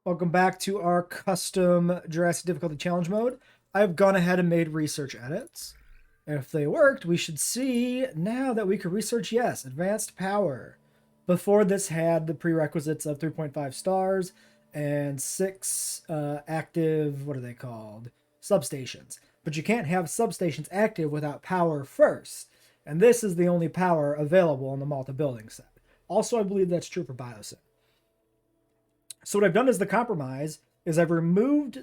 Welcome back to our custom Jurassic difficulty challenge mode. I've gone ahead and made research edits. If they worked, we should see now that we could research, yes, advanced power. Before this had the prerequisites of 3.5 stars and 6 active, what are they called? Substations. But you can't have substations active without power first. And this is the only power available in the Malta building set. Also, I believe that's true for Biosim. So what I've done as the compromise is I've removed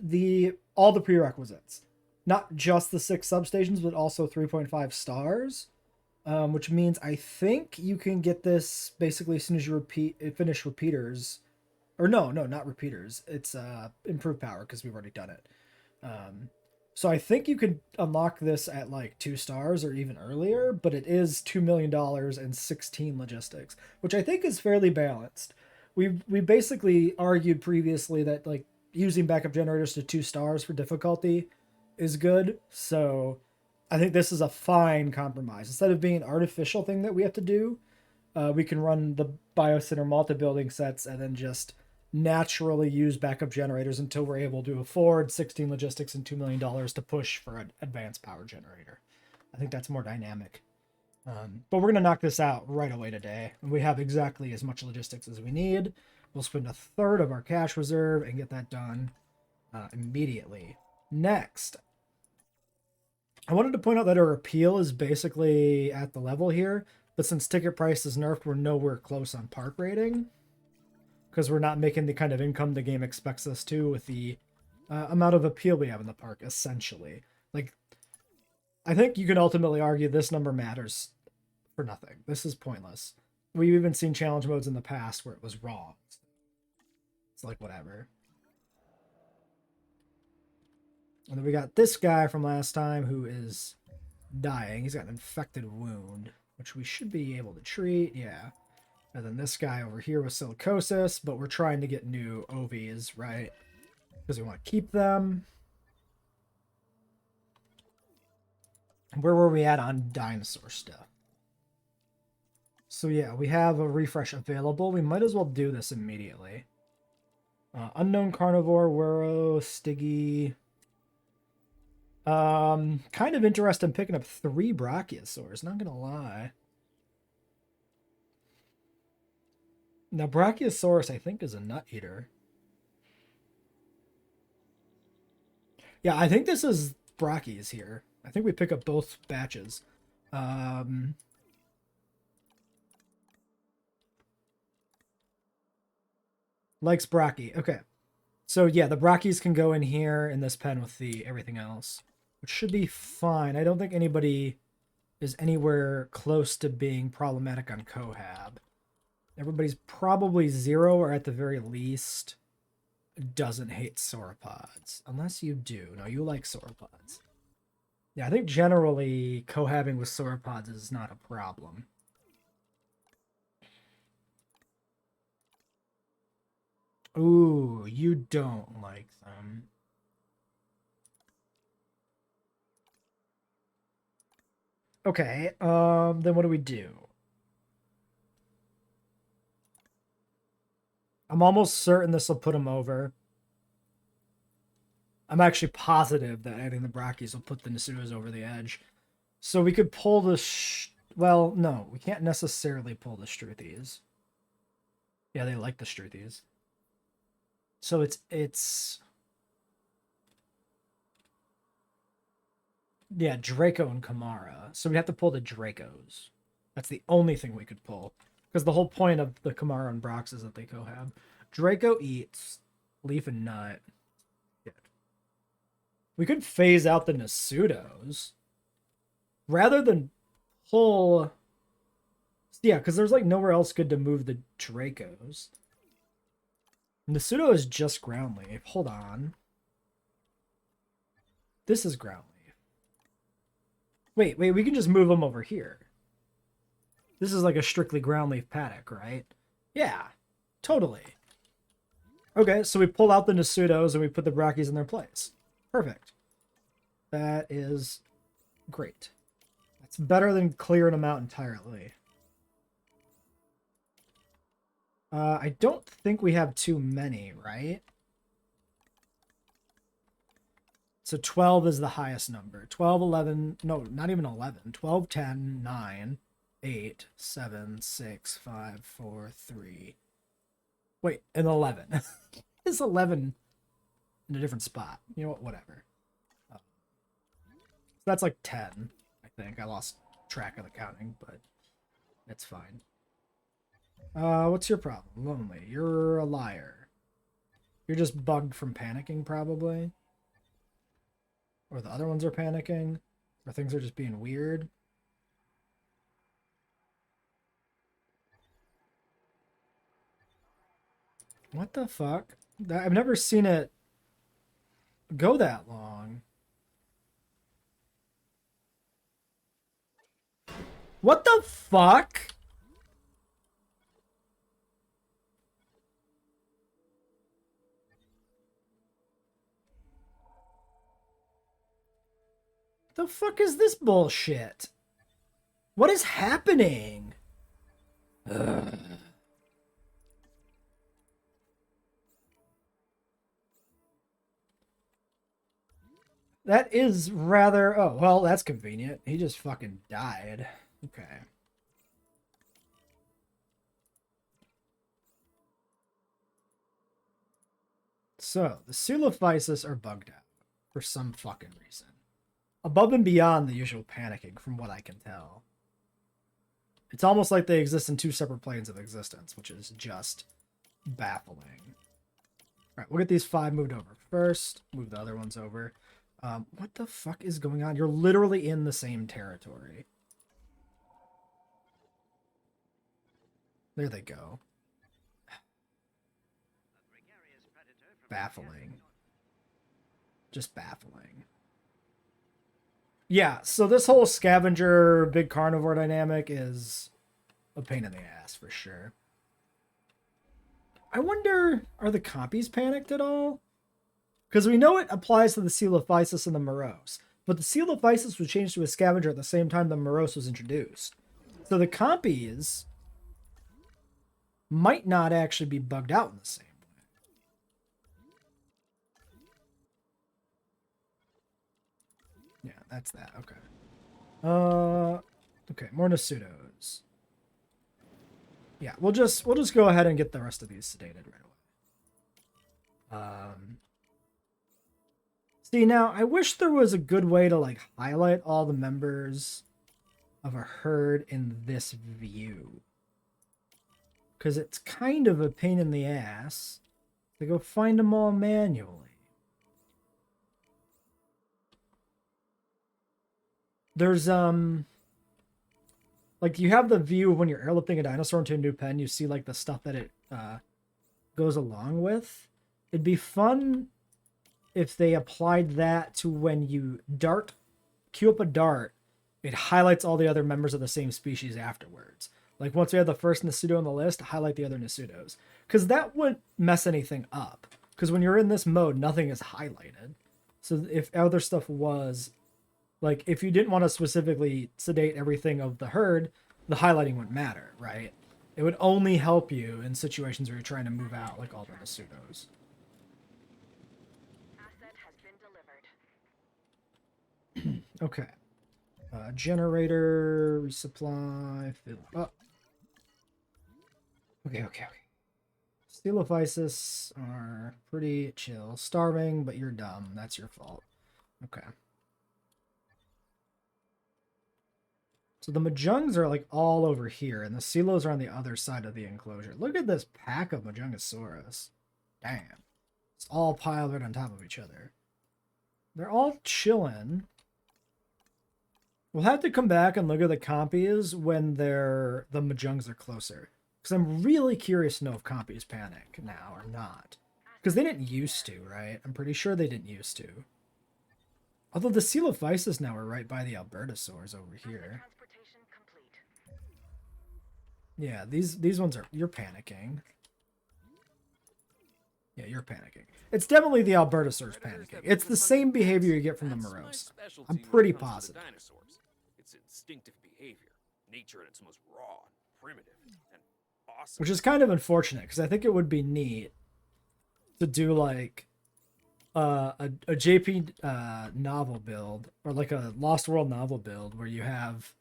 all the prerequisites, not just the 6 substations, but also 3.5 stars, which means I think you can get this basically as soon as you finish repeaters, or no, not repeaters. It's improved power because we've already done it. So I think you could unlock this at like 2 stars or even earlier, but it is $2 million and 16 logistics, which I think is fairly balanced. We basically argued previously that like using backup generators to 2 stars for difficulty is good. So I think this is a fine compromise. Instead of being an artificial thing that we have to do, we can run the BioCenter Malta building sets and then just naturally use backup generators until we're able to afford 16 logistics and $2 million to push for an advanced power generator. I think that's more dynamic. But we're going to knock this out right away today. And we have exactly as much logistics as we need. We'll spend a third of our cash reserve and get that done immediately. Next, I wanted to point out that our appeal is basically at the level here. But since ticket price is nerfed, we're nowhere close on park rating. Because we're not making the kind of income the game expects us to with the amount of appeal we have in the park, essentially. Like, I think you can ultimately argue this number matters for nothing. This is pointless. We've even seen challenge modes in the past where it was wrong. It's like, whatever. And then we got this guy from last time who is dying. He's got an infected wound, which we should be able to treat. Yeah. And then this guy over here with silicosis, but we're trying to get new OVs, right? Because we want to keep them. Where were we at on dinosaur stuff? So yeah, we have a refresh available. We might as well do this immediately. Unknown carnivore, Wero, Stiggy. Kind of interested in picking up 3 brachiosaurs, not gonna lie. Now, Brachiosaurus, I think, is a nut eater. Yeah, I think this is Brachys here. I think we pick up both batches. Likes Brachy. Okay. So, yeah, the Brachys can go in here in this pen with the everything else, which should be fine. I don't think anybody is anywhere close to being problematic on Cohab. Everybody's probably 0 or at the very least doesn't hate sauropods. Unless you do. No, you like sauropods. Yeah, I think generally cohabbing with sauropods is not a problem. Ooh, you don't like them. Okay, then what do we do? I'm almost certain this will put him over. I'm actually positive that adding the Brachys will put the Nasuas over the edge. So we could pull the... well, no, we can't necessarily pull the Struthies. Yeah, they like the Struthies. So it's... yeah, Draco and Kamara. So we have to pull the Dracos. That's the only thing we could pull. Because the whole point of the Kamara and Brox is that they cohab. Draco eats leaf and nut. Yeah. We could phase out the Nasudos. Rather than pull... yeah, because there's like nowhere else good to move the Dracos. Nasudo is just ground leaf. Hold on. This is ground leaf. Wait, we can just move them over here. This is like a strictly ground leaf paddock, right? Yeah, totally. Okay, so we pull out the Nasudos and we put the Brachys in their place. Perfect. That is great. That's better than clearing them out entirely. I don't think we have too many, right? So 12 is the highest number. 12, 11, no, not even 11. 12, 10, 9, 8, 7, 6, 5, 4, 3. Wait, and 11. It's 11 in a different spot. You know what? Whatever. So that's like 10, I think. I lost track of the counting, but it's fine. What's your problem? Lonely. You're a liar. You're just bugged from panicking, probably. Or the other ones are panicking. Or things are just being weird. What the fuck? I've never seen it go that long. What the fuck? The fuck is this bullshit? What is happening? Ugh. That is rather... Oh, well, that's convenient. He just fucking died. Okay. So, the Sulophysis are bugged out for some fucking reason. Above and beyond the usual panicking, from what I can tell. It's almost like they exist in two separate planes of existence, which is just baffling. Alright, we'll get these 5 moved over first. Move the other ones over. What the fuck is going on? You're literally in the same territory. There they go. Baffling. Just baffling. Yeah, so this whole scavenger, big carnivore dynamic is a pain in the ass for sure. I wonder, are the copies panicked at all? Because we know it applies to the Coelophysis and the Morose, but the Coelophysis was changed to a scavenger at the same time the Morose was introduced. So the copies might not actually be bugged out in the same way. Yeah, that's that. Okay. Okay, more Nasudos. Yeah, we'll just go ahead and get the rest of these sedated right away. See, now, I wish there was a good way to, like, highlight all the members of a herd in this view. Because it's kind of a pain in the ass to go find them all manually. There's, like, you have the view of when you're airlifting a dinosaur into a new pen, you see, like, the stuff that it, goes along with. It'd be fun if they applied that to when you queue up a dart, it highlights all the other members of the same species afterwards. Like once we have the first Nasudo on the list, highlight the other Nasudos. Because that wouldn't mess anything up. Because when you're in this mode, nothing is highlighted. So if other stuff was, like if you didn't want to specifically sedate everything of the herd, the highlighting wouldn't matter, right? It would only help you in situations where you're trying to move out like all the Nasudos. Okay. Generator, resupply, fill up. Okay. Coelophysis are pretty chill. Starving, but you're dumb. That's your fault. Okay. So the Majungs are like all over here, and the Silos are on the other side of the enclosure. Look at this pack of Majungasaurus. Damn. It's all piled right on top of each other. They're all chilling. We'll have to come back and look at the compies when the Majungs are closer. Because I'm really curious to know if compies panic now or not. Because they didn't used to, right? I'm pretty sure they didn't used to. Although the Coelophysis now are right by the Albertusaurs over here. Yeah, these ones are... You're panicking. Yeah, you're panicking. It's definitely the Albertusaurs panicking. It's the same behavior you get from the Morose. I'm pretty positive. It's instinctive behavior, nature at its most raw, primitive, and awesome. Which is kind of unfortunate, because I think it would be neat to do, like, a JP novel build, or like a Lost World novel build, where you have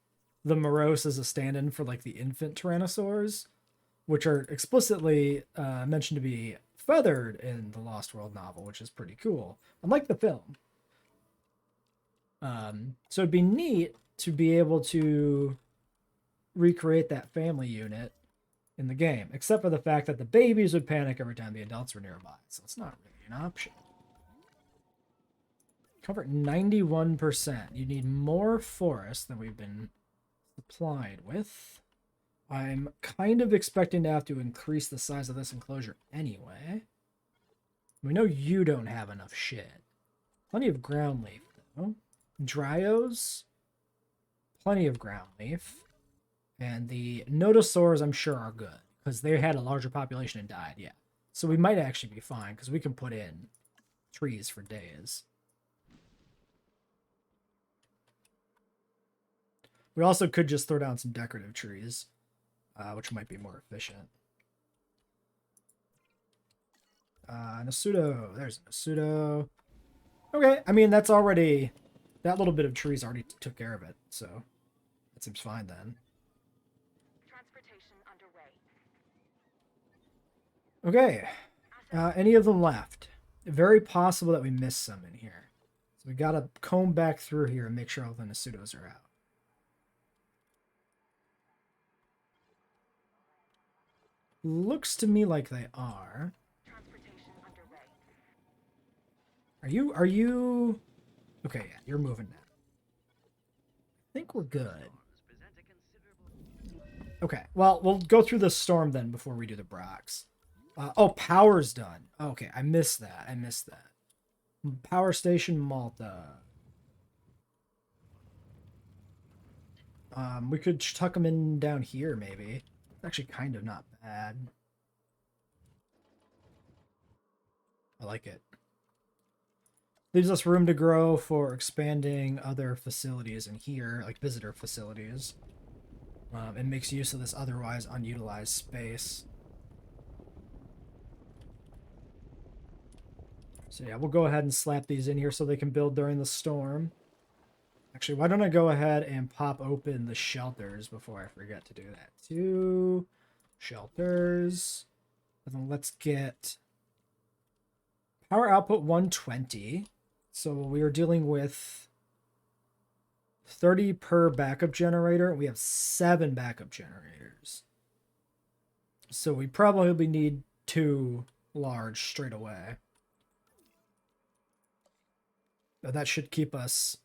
the Morose as a stand-in for like the infant tyrannosaurs, which are explicitly mentioned to be feathered in the Lost World novel, which is pretty cool, unlike the film. So it'd be neat to be able to recreate that family unit in the game, except for the fact that the babies would panic every time the adults were nearby, so it's not really an option. Cover 91%. You need more forest than we've been supplied with. I'm kind of expecting to have to increase the size of this enclosure anyway. We know you don't have enough shit. Plenty of ground leaf, though. Dryos, plenty of ground leaf. And the nodosaurs, I'm sure, are good, because they had a larger population and died, yeah. So we might actually be fine, because we can put in trees for days. We also could just throw down some decorative trees, which might be more efficient. Nasudo. There's Nasudo. Okay, I mean, that's already... That little bit of trees already took care of it, so... That seems fine, then. Transportation underway. Okay. Any of them left? Very possible that we missed some in here. So we gotta comb back through here and make sure all the Nasudos are out. Looks to me like they are. Transportation underway. Are you... Okay, yeah, you're moving now. I think we're good. Okay, well, we'll go through the storm then before we do the Brox. Oh, power's done. Okay, I missed that. Power station Malta. We could tuck them in down here, maybe. It's actually kind of not bad. I like it. Leaves us room to grow for expanding other facilities in here, like visitor facilities. And makes use of this otherwise unutilized space. So yeah, we'll go ahead and slap these in here so they can build during the storm. Actually, why don't I go ahead and pop open the shelters before I forget to do that. 2 shelters. And then let's get power output 120. So we are dealing with 30 per backup generator. We have 7 backup generators. So we probably need 2 large straight away. But that should keep us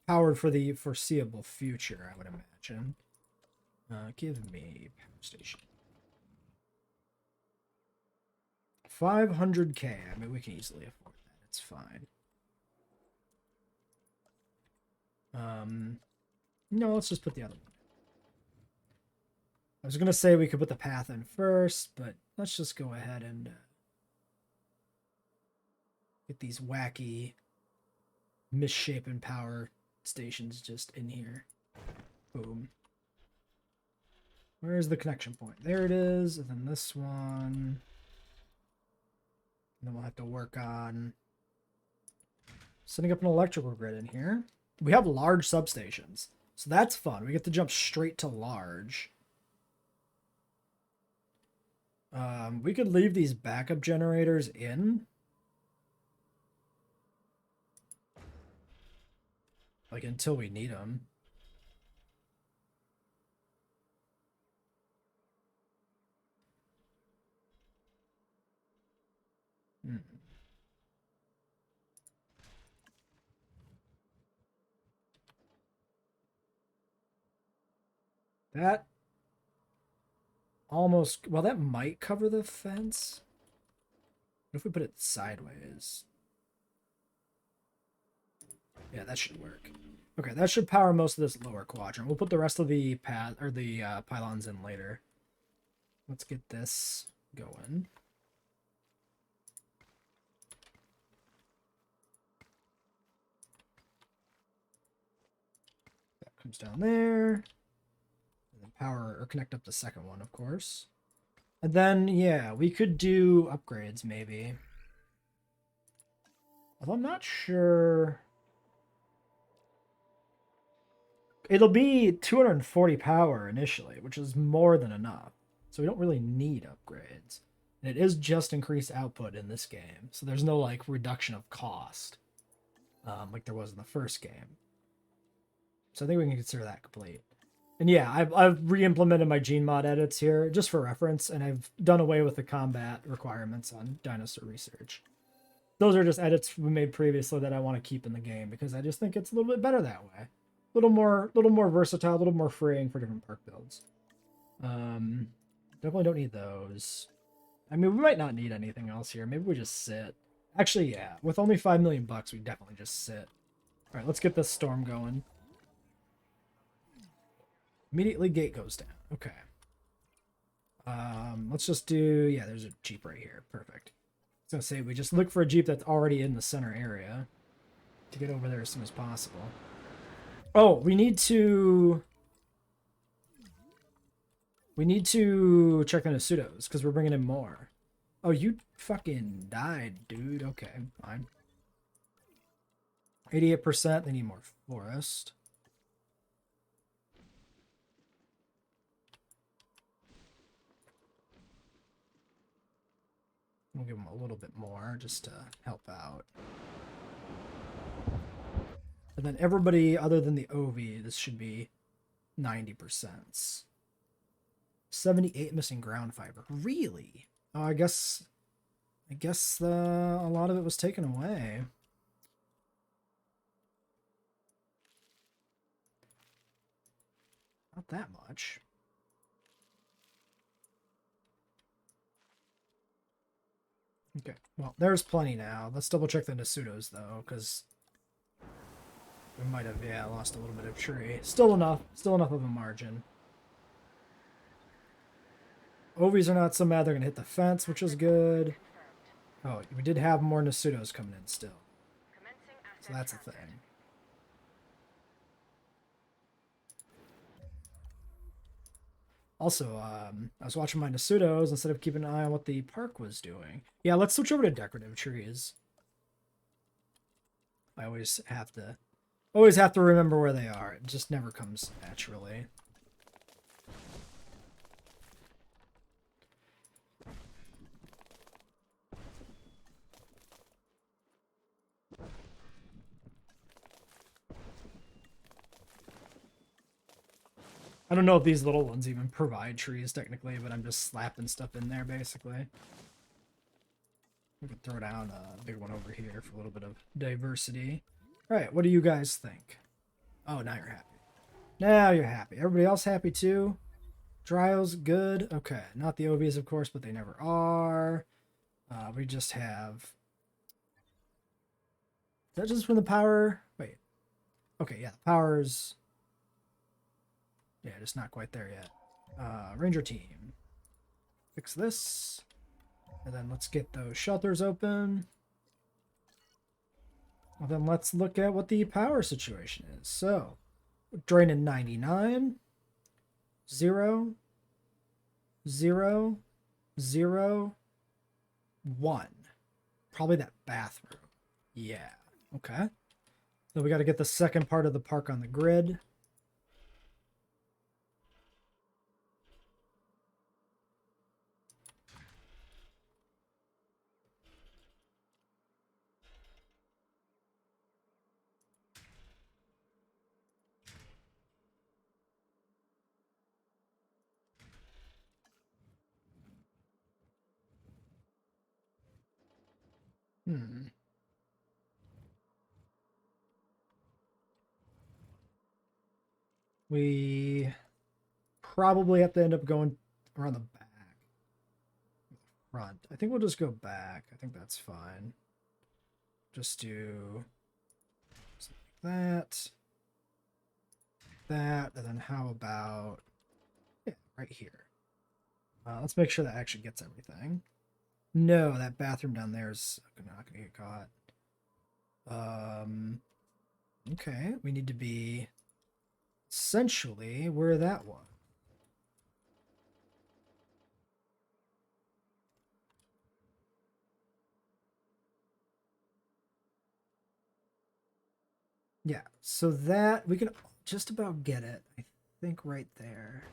powered for the foreseeable future, I would imagine. Give me power station. 500k. I mean, we can easily afford that. It's fine. No, let's just put the other one. I was going to say we could put the path in first, but let's just go ahead and get these wacky, misshapen power stations just in here. Boom. Where's the connection point? There it is, and then this one. And then we'll have to work on setting up an electrical grid in here. We have large substations, so that's fun. We get to jump straight to large. We could leave these backup generators in. Like, until we need them. That almost... Well, that might cover the fence. What if we put it sideways? Yeah, that should work. Okay, that should power most of this lower quadrant. We'll put the rest of the path or the pylons in later. Let's get this going. That comes down there. And then power or connect up the second one, of course. And then, yeah, we could do upgrades maybe. Although I'm not sure. It'll be 240 power initially, which is more than enough. So we don't really need upgrades. And it is just increased output in this game. So there's no like reduction of cost like there was in the first game. So I think we can consider that complete. And yeah, I've re-implemented my gene mod edits here just for reference, and I've done away with the combat requirements on dinosaur research. Those are just edits we made previously that I want to keep in the game because I just think it's a little bit better that way. A little more versatile, a little more freeing for different park builds. Definitely don't need those. I mean, we might not need anything else here. Maybe we just sit. Actually, yeah, with only 5 million bucks, we definitely just sit. All right, let's get this storm going. Immediately gate goes down. Okay. Let's just do, yeah, there's a Jeep right here. Perfect. I was gonna say, we just look for a Jeep that's already in the center area to get over there as soon as possible. Oh, we need to check on the pseudos because we're bringing in more. Oh, you fucking died, dude. Okay, fine. 88%. They need more forest. We'll give them a little bit more just to help out. And then everybody other than the OV, this should be 90%. 78 missing ground fiber. Really? Oh, I guess a lot of it was taken away. Not that much. Okay, well, there's plenty now. Let's double check the Nasudos, though, because we might have, yeah, lost a little bit of tree. Still enough of a margin. Ovies are not so mad they're going to hit the fence, which is good. Oh, we did have more Nasudos coming in still. So that's a thing. Also, I was watching my Nasudos instead of keeping an eye on what the park was doing. Yeah, let's switch over to decorative trees. I always have to remember where they are. It just never comes naturally. I don't know if these little ones even provide trees technically, but I'm just slapping stuff in there basically. We can throw down a big one over here for a little bit of diversity. All right, what do you guys think? Oh, now you're happy. Now you're happy. Everybody else happy too? Dryos, good. Okay, not the OVs of course, but they never are. We just have... Is that just from the power? Wait. Okay, yeah, the power's... Yeah, just not quite there yet. Ranger team. Fix this. And then let's get those shelters open. Well, then let's look at what the power situation is. So, draining 99. 0. 0. 0. 1. Probably that bathroom. Yeah. Okay. So we got to get the second part of the park on the grid. We probably have to end up going around the back. Front. I think we'll just go back. I think that's fine. Just do something like that. That. And then how about... Yeah, right here. Let's make sure that actually gets everything. No, that bathroom down there is not going to get caught. Okay, we need to be essentially where that was. Yeah, so that we can just about get it. I think right there.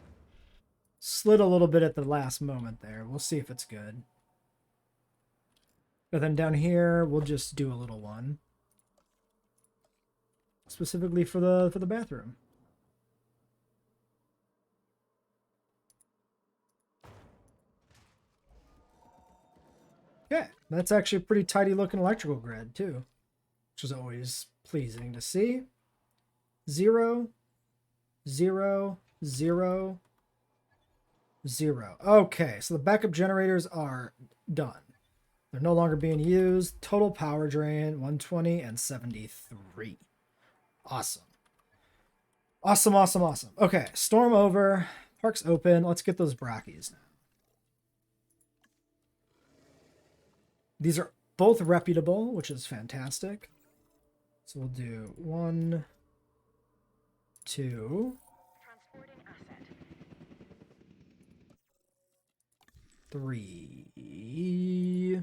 Slid a little bit at the last moment there. We'll see if it's good. But then down here, we'll just do a little one. Specifically for the bathroom. Yeah, that's actually a pretty tidy looking electrical grid too, which is always pleasing to see. 0, 0, 0, 0. Okay, so the backup generators are done. They're no longer being used. Total power drain 120 and 73. Awesome. Awesome, awesome, awesome. Okay, storm over. Park's open. Let's get those brackies now. These are both reputable, which is fantastic. So we'll do 1, 2, Transporting asset. 3.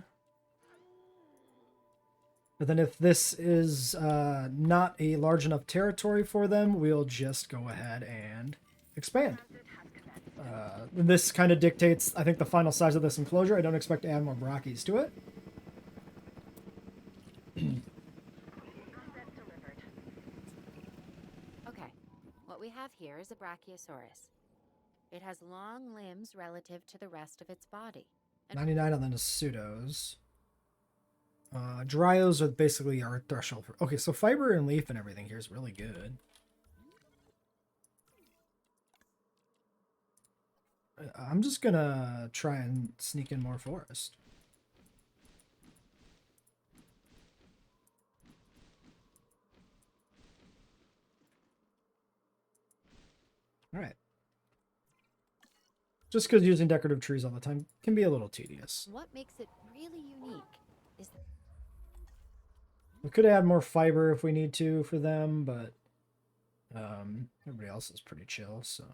But then if this is not a large enough territory for them, we'll just go ahead and expand. Transit has commenced. This kind of dictates, I think, the final size of this enclosure. I don't expect to add more brackies to it. Asset delivered. Okay, what we have here is a Brachiosaurus. It has long limbs relative to the rest of its body. 99 on the pseudos. Dryos are basically our threshold for... Okay, so fiber and leaf and everything here is really good. I'm just gonna try and sneak in more forest. Alright. Just because using decorative trees all the time can be a little tedious. What makes it really unique is We could add more fiber if we need to for them, but everybody else is pretty chill, so...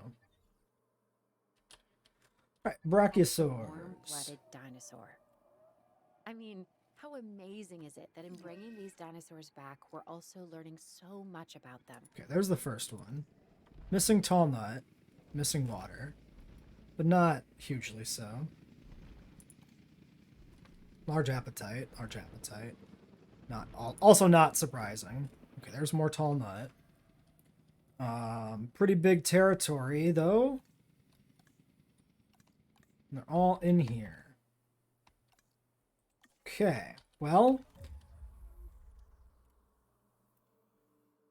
Alright, Brachiosaurs. warm-blooded dinosaur. I mean, how amazing is it that in bringing these dinosaurs back, we're also learning so much about them? Okay, there's the first one. Missing tall nut, missing water, but not hugely so. Large appetite, large appetite. Not also not surprising. Okay, there's more tall nut. Pretty big territory though. They're all in here. Okay, well,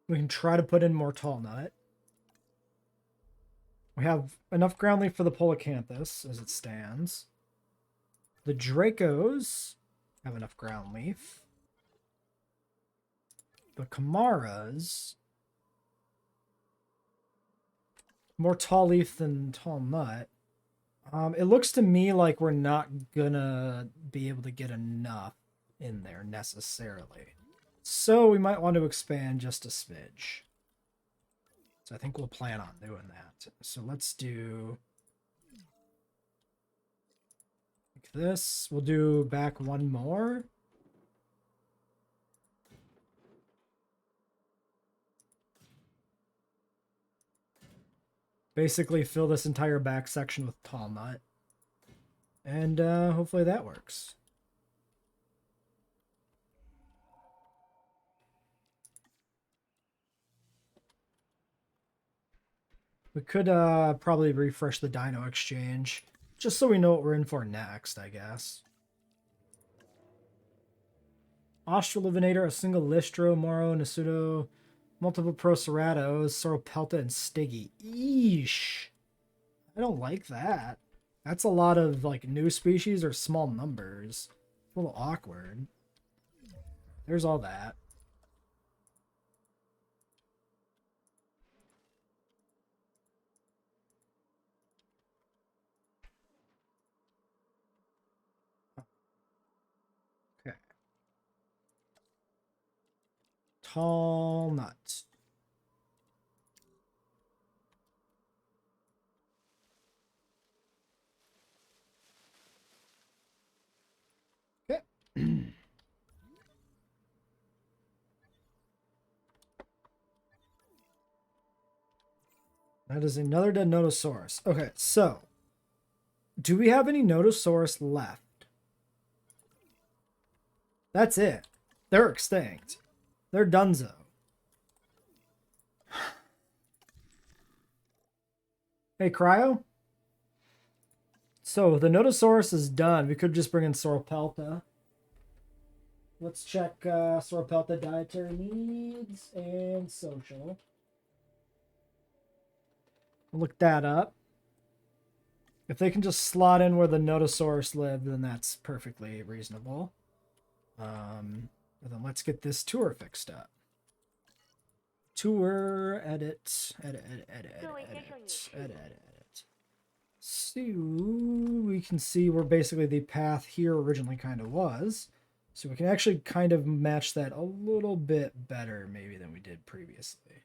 we can try to put in more tall nut. We have enough ground leaf for the Polacanthus as it stands. The Dracos have enough ground leaf. The Camaras, more tall leaf than tall nut. It looks to me like we're not gonna be able to get enough in there necessarily. So we might want to expand just a smidge. So I think we'll plan on doing that. So let's do like this. We'll do back one more. Basically fill this entire back section with tall nut. And hopefully that works. We could probably refresh the dino exchange, just so we know what we're in for next, I guess. Australivinator, a single Listro, Moro, Nasudo, multiple Proceratos, Sauropelta, and Stiggy. Eesh. I don't like that. That's a lot of, like, new species or small numbers. A little awkward. There's all that. Okay. Tall nut. Okay. That is another dead Notosaurus. Okay, so do we have any Notosaurus left? That's it. They're extinct. They're donezo. Hey, Cryo? So the Notosaurus is done. We could just bring in Sauropelta. Let's check Sauropelta dietary needs and social. Look that up. If they can just slot in where the Notosaurus lived, then that's perfectly reasonable. Then let's get this tour fixed up. Tour, edit. So we can see where basically the path here originally kind of was. So we can actually kind of match that a little bit better maybe than we did previously.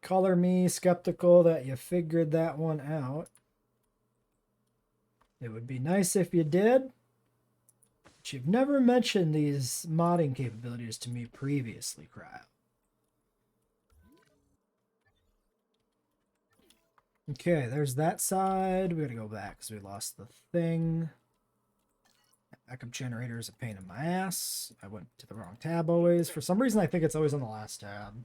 Color me skeptical that you figured that one out. It would be nice if you did. But you've never mentioned these modding capabilities to me previously, Cryo. Okay, there's that side. We gotta go back because we lost the thing. Backup generator is a pain in my ass. I went to the wrong tab always. For some reason, I think it's always on the last tab.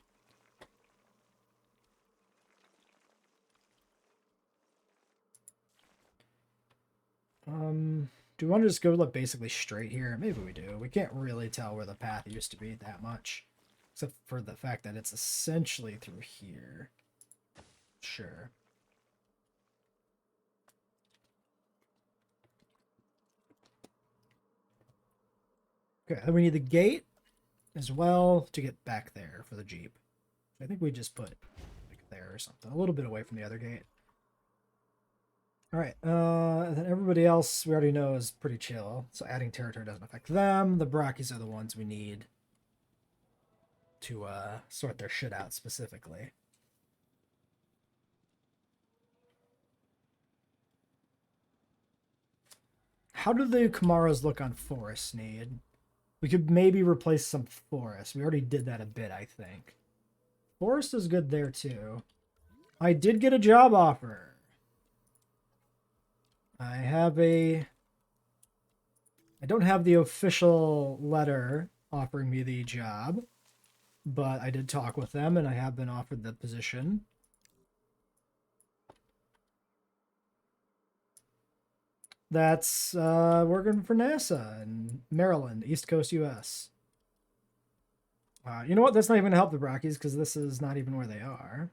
Do we want to just go basically straight here? Maybe we do. We can't really tell where the path used to be that much. Except for the fact that it's essentially through here. Sure. Okay, then we need the gate as well to get back there for the Jeep. I think we just put like there or something. A little bit away from the other gate. Alright, then everybody else we already know is pretty chill. So adding territory doesn't affect them. The Brachis are the ones we need to sort their shit out specifically. How do the Camaros look on forest need? We could maybe replace some forest. We already did that a bit, I think. Forest is good there too. I did get a job offer. I don't have the official letter offering me the job, but I did talk with them and I have been offered the position. That's working for NASA in Maryland, East Coast, US. You know what? That's not even going to help the Brachis because this is not even where they are.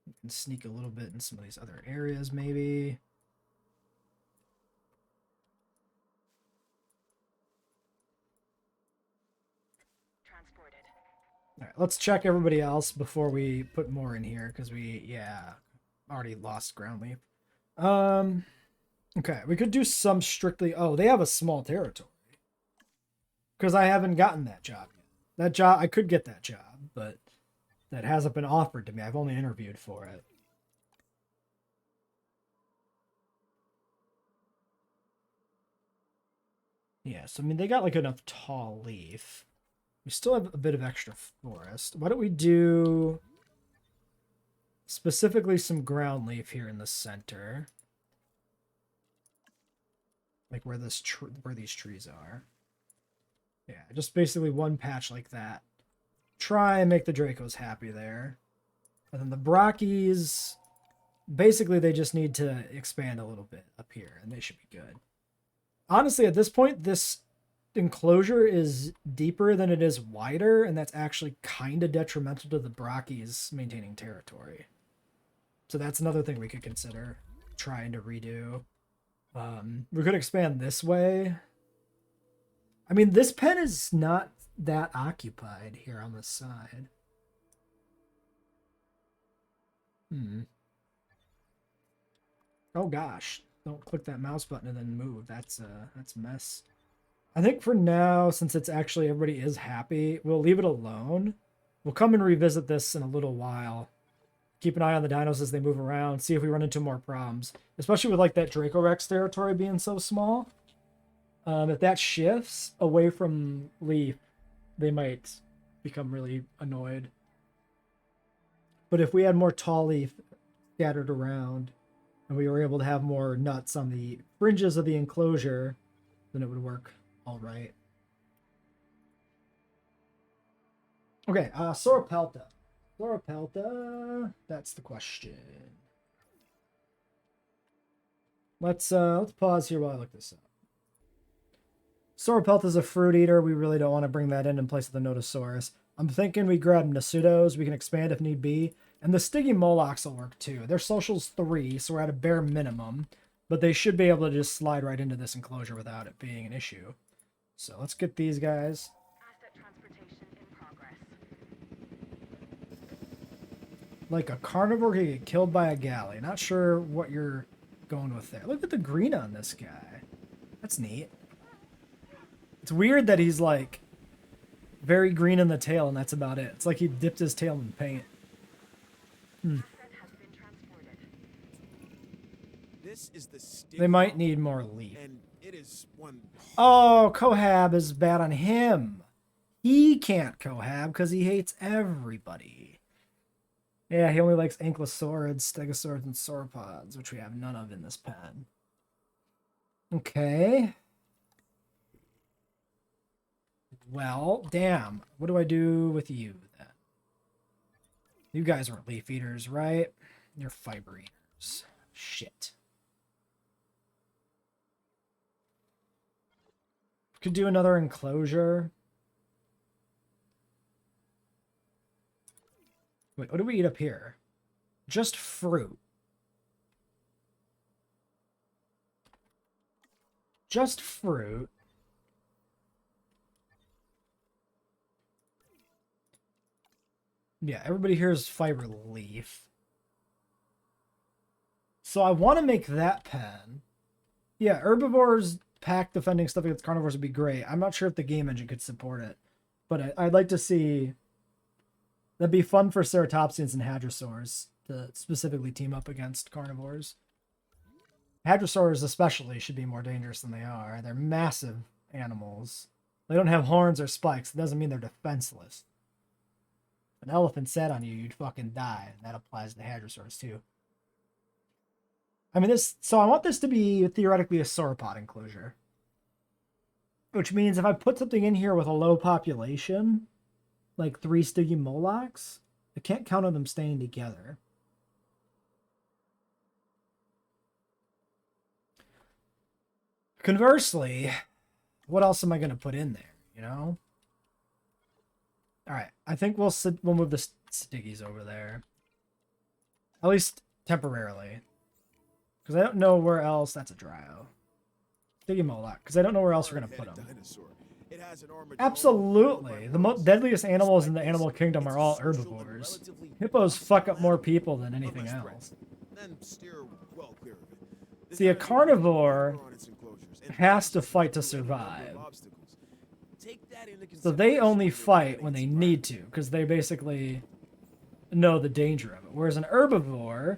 We can sneak a little bit in some of these other areas, maybe. Transported. All right, let's check everybody else before we put more in here because we, already lost ground leap. Okay, we could do some strictly. Oh, they have a small territory because I haven't gotten that job yet. That job, I could get that job, but that hasn't been offered to me. I've only interviewed for it. Yeah, so I mean, they got like enough tall leaf. We still have a bit of extra forest. Why don't we do specifically some ground leaf here in the center? Like where these trees are. Yeah, just basically one patch like that. Try and make the Dracos happy there. And then the Brachis, basically they just need to expand a little bit up here and they should be good. Honestly, at this point, this enclosure is deeper than it is wider, and that's actually kind of detrimental to the Brachis maintaining territory. So that's another thing we could consider trying to redo. We could expand this way. I mean, this pen is not that occupied here on the side. Oh gosh, don't click that mouse button and then move. That's a mess. I think for now, since it's actually everybody is happy, we'll leave it alone. We'll come and revisit this in a little while. Keep an eye on the dinos as they move around, see if we run into more problems. Especially with like that Dracorex territory being so small. If that shifts away from Leaf, they might become really annoyed. But if we had more tall leaf scattered around and we were able to have more nuts on the fringes of the enclosure, then it would work all right. Okay, Sauropelta. Sauropelta, that's the question. Let's pause here while I look this up. Sauropelta is a fruit eater. We really don't want to bring that in place of the Notosaurus. I'm thinking we grab Nasudos. We can expand if need be. And the Stygimolochs will work too. Their social's 3, so we're at a bare minimum. But they should be able to just slide right into this enclosure without it being an issue. So let's get these guys. Asset transportation in progress. Like a carnivore could get killed by a galley. Not sure what you're going with there. Look at the green on this guy. That's neat. It's weird that he's like very green in the tail and that's about it. It's like he dipped his tail in paint. Asset has been transported. This is the They might need more leaf. and it is one. Oh, Cohab is bad on him. He can't Cohab because he hates everybody. Yeah, he only likes ankylosaurids, stegosaurids, and sauropods, which we have none of in this pen. Okay. Well, damn. What do I do with you then? You guys aren't leaf eaters, right? You're fiber eaters. Shit. Could do another enclosure. Wait, what do we eat up here? Just fruit. Just fruit. Yeah, everybody here is fiber leaf. So I want to make that pen. Yeah, herbivores, pack defending stuff against carnivores would be great. I'm not sure if the game engine could support it. But I'd like to see... That'd be fun for ceratopsians and hadrosaurs to specifically team up against carnivores. Hadrosaurs especially should be more dangerous than they are. They're massive animals. They don't have horns or spikes. It doesn't mean they're defenseless. If an elephant sat on you, you'd fucking die. And that applies to hadrosaurs too. I mean, so I want this to be theoretically a sauropod enclosure. Which means if I put something in here with a low population, like 3 Stygimolochs, I can't count on them staying together. Conversely, what else am I going to put in there, you know? All right, I think we'll move the Styggies over there. At least temporarily. Because I don't know where else... That's a Dryo. Stygimoloch, because I don't know where else we're going to put them. Absolutely. The deadliest animals in the animal kingdom are all herbivores. Hippos fuck up more people than anything else. See, a carnivore has to fight to survive. So they only fight when they need to, because they basically know the danger of it. Whereas an herbivore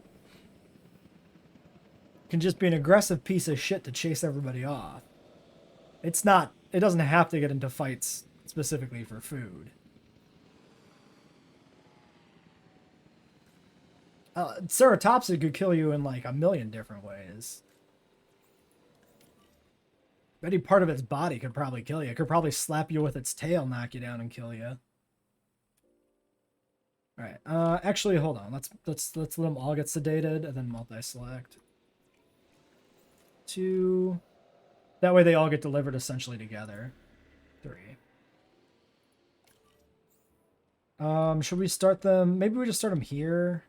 can just be an aggressive piece of shit to chase everybody off. It doesn't have to get into fights specifically for food. Ceratopsid could kill you in like a million different ways. Any part of its body could probably kill you. It could probably slap you with its tail, knock you down, and kill you. All right. Actually, hold on. Let's let them all get sedated and then multi-select. 2. That way they all get delivered essentially together. 3. Should we start them? Maybe we just start them here.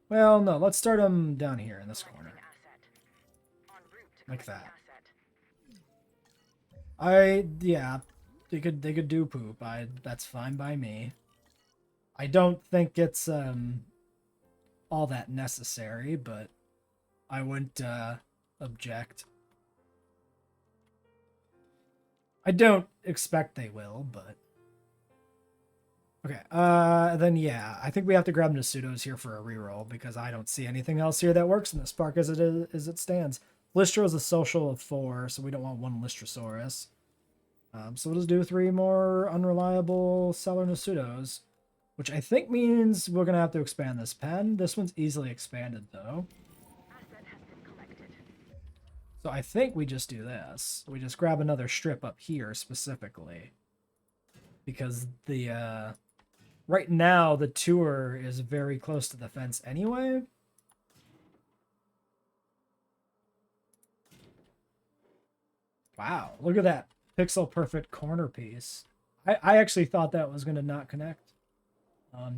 Well, no. Let's start them down here in this corner. Like that. Yeah, they could do poop. That's fine by me. I don't think it's all that necessary, but I wouldn't object. I don't expect they will, but okay. Then yeah, I think we have to grab Nasudos here for a reroll because I don't see anything else here that works in this park as it stands. Lystro is a social of 4, so we don't want one Lystrosaurus. So we'll just do 3 more unreliable Cellar Nasudos, which I think means we're going to have to expand this pen. This one's easily expanded, though. Asset has been collected. So I think we just do this. We just grab another strip up here specifically. Because the, right now, the tour is very close to the fence anyway. Wow, look at that pixel perfect corner piece. I actually thought that was going to not connect.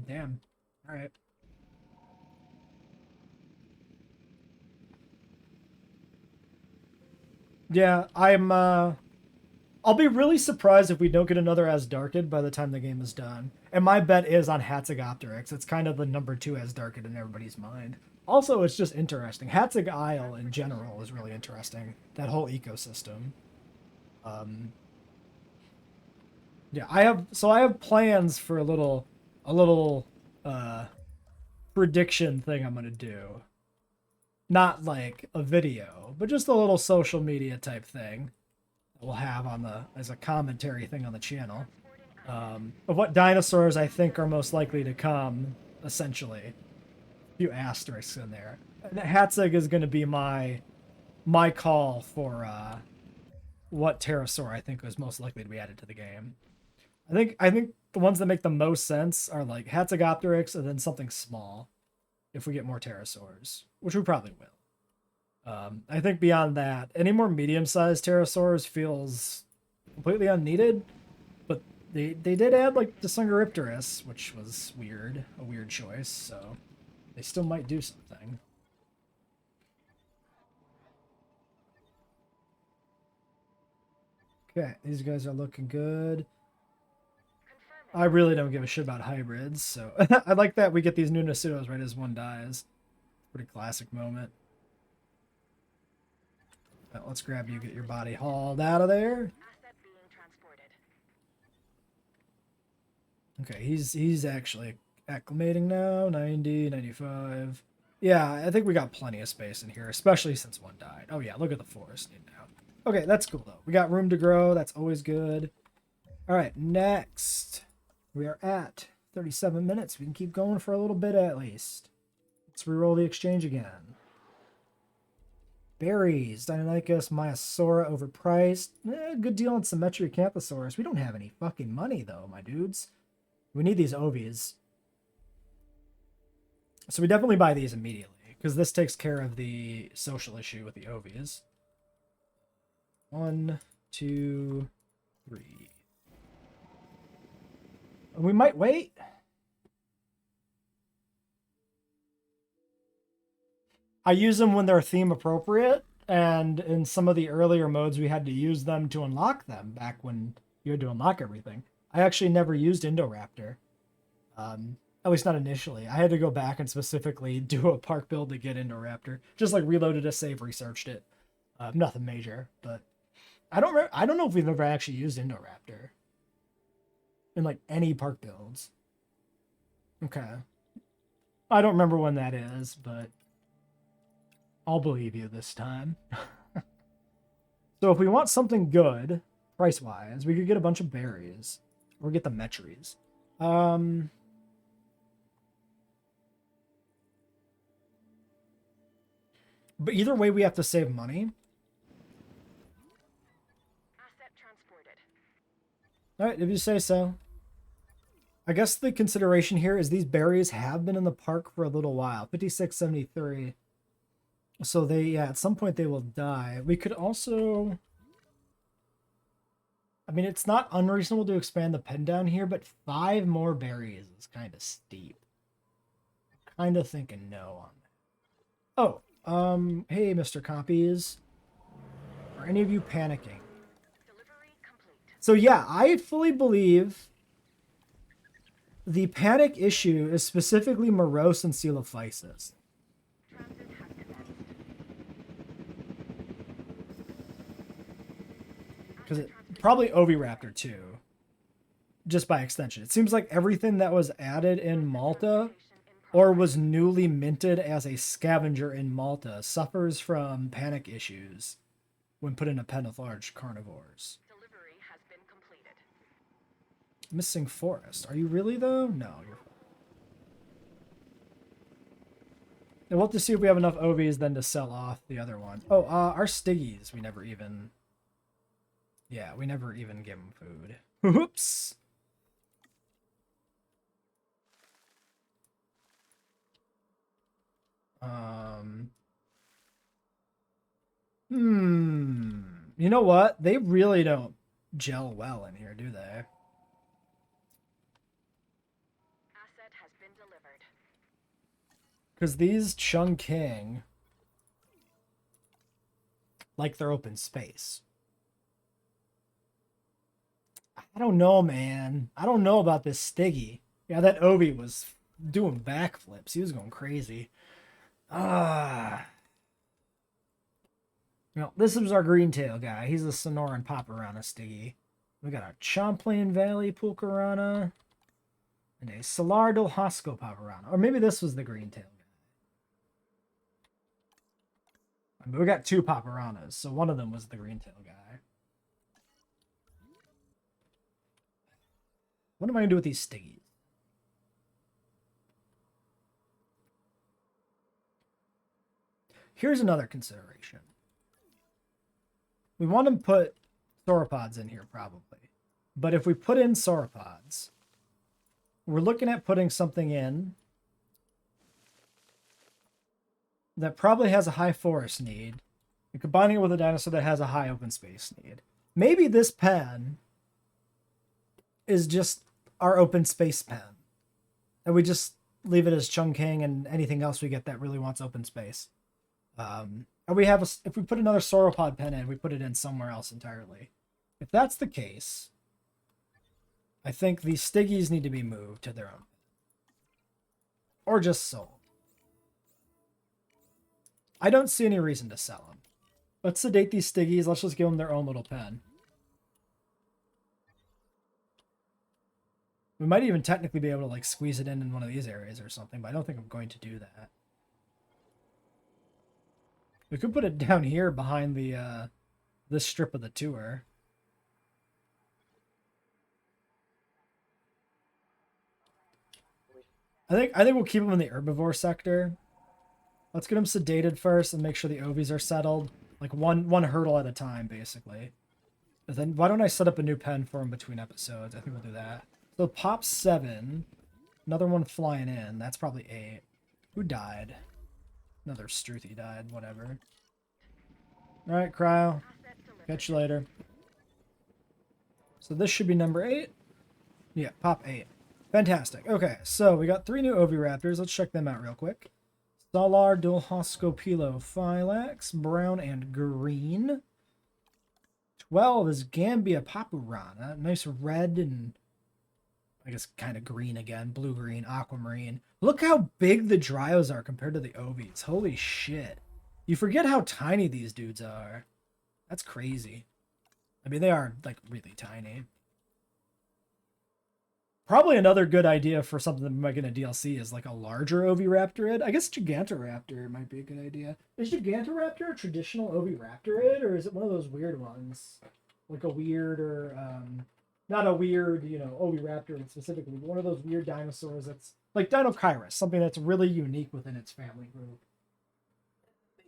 Damn. All right. Yeah, I'll be really surprised if we don't get another Asdarkid by the time the game is done. And my bet is on Hatzegopteryx. It's kind of the number 2 Asdarkid in everybody's mind. Also, it's just interesting. Hatzeg Isle in general is really interesting. That whole ecosystem. Yeah, I have plans for a little prediction thing I'm gonna do. Not like a video, but just a little social media type thing that we'll have on as a commentary thing on the channel. Of what dinosaurs I think are most likely to come, essentially. A few asterisks in there. And Hatzeg is gonna be my call for what pterosaur I think was most likely to be added to the game. I think the ones that make the most sense are like Hatzegopteryx and then something small if we get more pterosaurs, which we probably will. I think beyond that, any more medium-sized pterosaurs feels completely unneeded, but they did add like the Sungaripterus, which was weird, a weird choice, so they still might do something. Okay, these guys are looking good. I really don't give a shit about hybrids, so I like that we get these new Nasudos right as one dies. Pretty classic moment. Let's grab you, get your body hauled out of there. Asset being transported. Okay, he's actually acclimating now. 90, 95. Yeah, I think we got plenty of space in here, especially since one died. Oh yeah, look at the forest now. Okay, that's cool though. We got room to grow. That's always good. All right, next. We are at 37 minutes. We can keep going for a little bit at least. Let's reroll the exchange again. Berries. Deinonychus, Maiasaura overpriced. Good deal on Symmetry Acanthosaurus. We don't have any fucking money though, my dudes. We need these ovies. So we definitely buy these immediately, because this takes care of the social issue with the ovies. 1, 2, 3. We might wait. I use them when they're theme appropriate, and in some of the earlier modes we had to use them to unlock them back when you had to unlock everything. I actually never used Indoraptor. At least not initially. I had to go back and specifically do a park build to get Indoraptor. Just like reloaded a save, researched it. Nothing major, but I don't know if we've ever actually used Indoraptor in like any park builds. Okay. I don't remember when that is, but I'll believe you this time. So if we want something good, price-wise, we could get a bunch of berries. Or get the Metries. But either way, we have to save money. Asset transported. Alright, if you say so. I guess the consideration here is these berries have been in the park for a little while. 5673. So they, yeah, at some point they will die. We could also... I mean, it's not unreasonable to expand the pen down here, but 5 more berries is kind of steep. Kind of thinking no on that. Oh, hey, Mr. Copies. Are any of you panicking? Delivery complete. So yeah, I fully believe the panic issue is specifically morose and coelophysis. Transit has commenced. Because it probably Oviraptor too, just by extension. It seems like everything that was added in Malta or was newly minted as a scavenger in Malta suffers from panic issues when put in a pen of large carnivores. Delivery has been Missing forest. Are you really, though? No, you're... And we'll have to see if we have enough OVs then to sell off the other ones. Oh, our Stiggies, we never even... Yeah, we never even give them food. Oops! You know what? They really don't gel well in here, do they? Asset has been delivered. Because these Chungking like their open space. I don't know, man. I don't know about this Stiggy. Yeah, that Obi was doing backflips. He was going crazy. No, this is our green tail guy. He's a Sonoran Paparana Stiggy. We got a Champlain Valley Pulcarana and a Salar Hosco Paparana. Or maybe this was the green tail guy. I mean, we got two Paparanas, so one of them was the green tail guy. What am I going to do with these Stiggies? Here's another consideration. We want to put sauropods in here, probably. But if we put in sauropods, we're looking at putting something in that probably has a high forest need and combining it with a dinosaur that has a high open space need. Maybe this pen is just our open space pen. And we just leave it as Chungking and anything else we get that really wants open space. And we have if we put another sauropod pen in, we put it in somewhere else entirely. If that's the case, I think these Stiggies need to be moved to their own. Or just sold. I don't see any reason to sell them. Let's sedate these Stiggies. Let's just give them their own little pen. We might even technically be able to like squeeze it in one of these areas or something, but I don't think I'm going to do that. We could put it down here behind the this strip of the tour. I think we'll keep them in the herbivore sector. Let's get them sedated first and make sure the ovies are settled. Like one hurdle at a time, basically. And then why don't I set up a new pen for them between episodes? I think we'll do that. So pop 7. Another one flying in. That's probably 8. Who died? Another Struthy died. Whatever. Alright, Cryo. Catch you later. So this should be number 8. Yeah, pop 8. Fantastic. Okay, so we got 3 new oviraptors. Let's check them out real quick. Salar Dulhoscopilophylax, brown and green. 12 is Gambia Papurana. Nice red and I guess kind of green again. Blue-green, aquamarine. Look how big the Dryos are compared to the Ovies. Holy shit. You forget how tiny these dudes are. That's crazy. I mean, they are, like, really tiny. Probably another good idea for something that we might get in a DLC is, like, a larger Oviraptorid. I guess Gigantoraptor might be a good idea. Is Gigantoraptor a traditional Oviraptorid, or is it one of those weird ones? Like a weird, or, not a weird, you know, Oviraptor specifically, but one of those weird dinosaurs that's like Dinochirus, something that's really unique within its family group.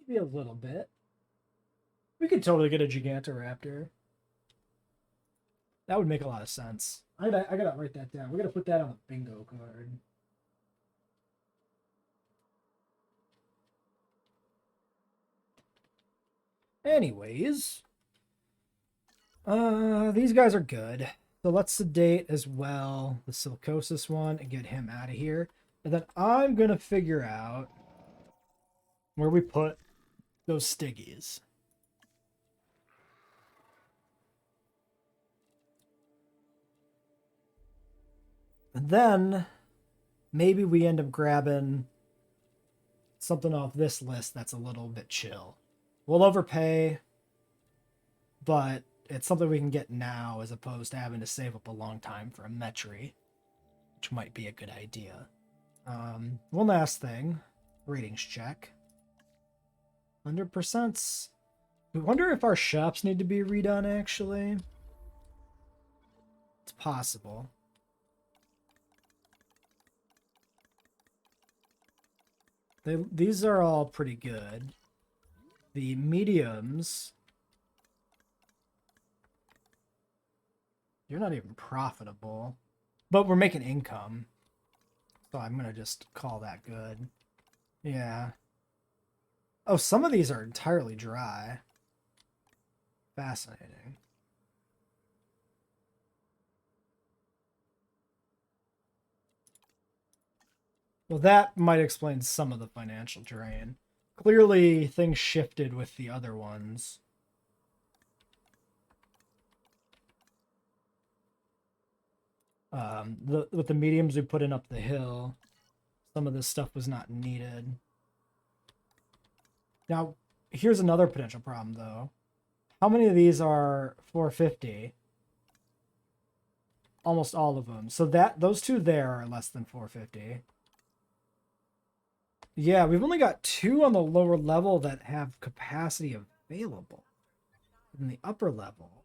Maybe a little bit. We could totally get a Gigantoraptor. That would make a lot of sense. I gotta write that down. We gotta put that on the bingo card. Anyways, these guys are good. So let's sedate as well the Silicosis one and get him out of here. And then I'm going to figure out where we put those Stiggies. And then maybe we end up grabbing something off this list that's a little bit chill. We'll overpay, but it's something we can get now as opposed to having to save up a long time for a Metri, which might be a good idea. One last thing. Ratings check. 100%. We wonder if our shops need to be redone, actually. It's possible. These are all pretty good. The mediums, you're not even profitable, but we're making income. So I'm going to just call that good. Yeah. Oh, some of these are entirely dry. Fascinating. Well, that might explain some of the financial drain. Clearly, things shifted with the other ones. With the mediums we put in up the hill, some of this stuff was not needed. Now, here's another potential problem, though. How many of these are 450? Almost all of them. So those two there are less than 450. Yeah, we've only got 2 on the lower level that have capacity available. In the upper level,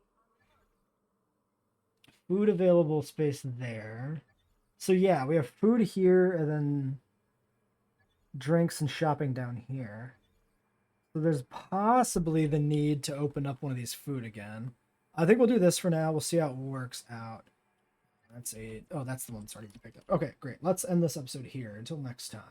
food available space there. So yeah, we have food here and then drinks and shopping down here. So there's possibly the need to open up one of these food again. I think we'll do this for now. We'll see how it works out. That's 8. Oh, that's the one that's already been picked up. Okay, great. Let's end this episode here. Until next time.